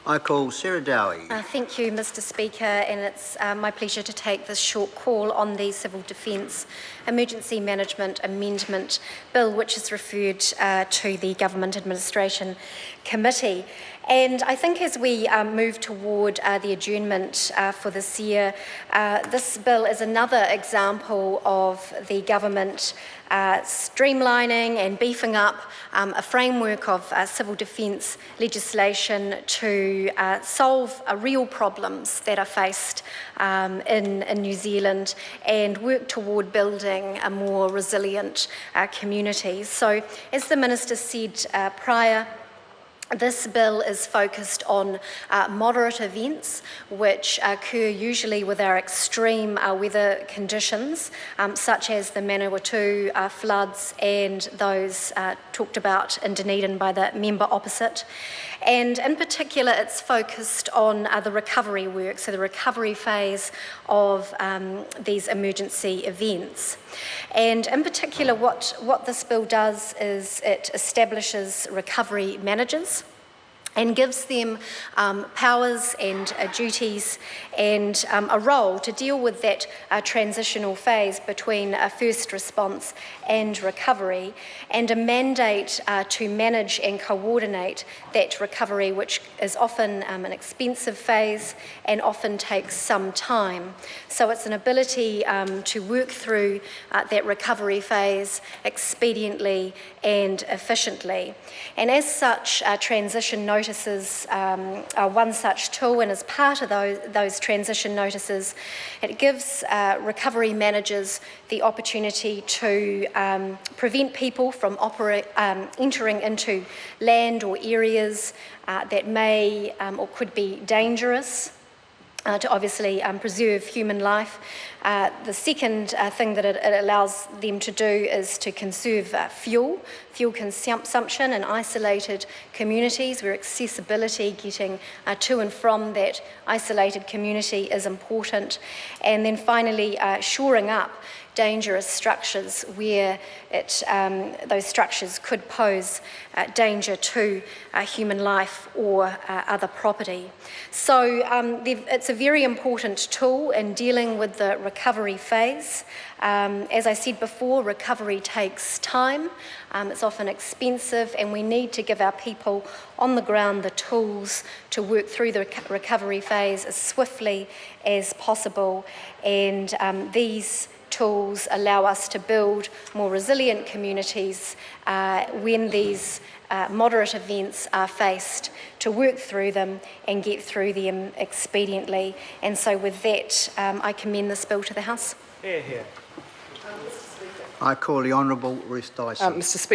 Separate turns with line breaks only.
I call Sarah Dowie.
Thank you, Mr Speaker, and it's my pleasure to take this short call on the Civil Defence Emergency Management Amendment Bill, which is referred to the Government Administration Committee. And I think as we move toward the adjournment for this year, this bill is another example of the government streamlining and beefing up a framework of civil defence legislation to solve real problems that are faced in New Zealand and work toward building a more resilient community. So, as the Minister said prior, this bill is focused on moderate events which occur usually with our extreme weather conditions, such as the Manawatu floods and those talked about in Dunedin by the member opposite. And in particular, it's focused on the recovery work, so the recovery phase of these emergency events. And in particular, what this bill does is it establishes recovery managers and gives them powers and duties and a role to deal with that transitional phase between first response and recovery, and a mandate to manage and coordinate that recovery, which is often an expensive phase and often takes some time. So it's an ability to work through that recovery phase expediently and efficiently. And as such, transition notices are one such tool, and as part of those transition notices, it gives recovery managers the opportunity to prevent people from entering into land or areas that may or could be dangerous, to obviously preserve human life. The second thing that it allows them to do is to conserve fuel consumption in isolated communities where accessibility, getting to and from that isolated community is important. And then finally, shoring up dangerous structures where those structures could pose danger to human life or other property. So it's a very important tool in dealing with the recovery phase. As I said before, recovery takes time, it's often expensive, and we need to give our people on the ground the tools to work through the recovery phase as swiftly as possible. And these tools allow us to build more resilient communities when these moderate events are faced, to work through them and get through them expediently. And so with that, I commend this bill to the House.
Hear, hear.
I call the Honourable Ruth Dyson.
Mr Speaker,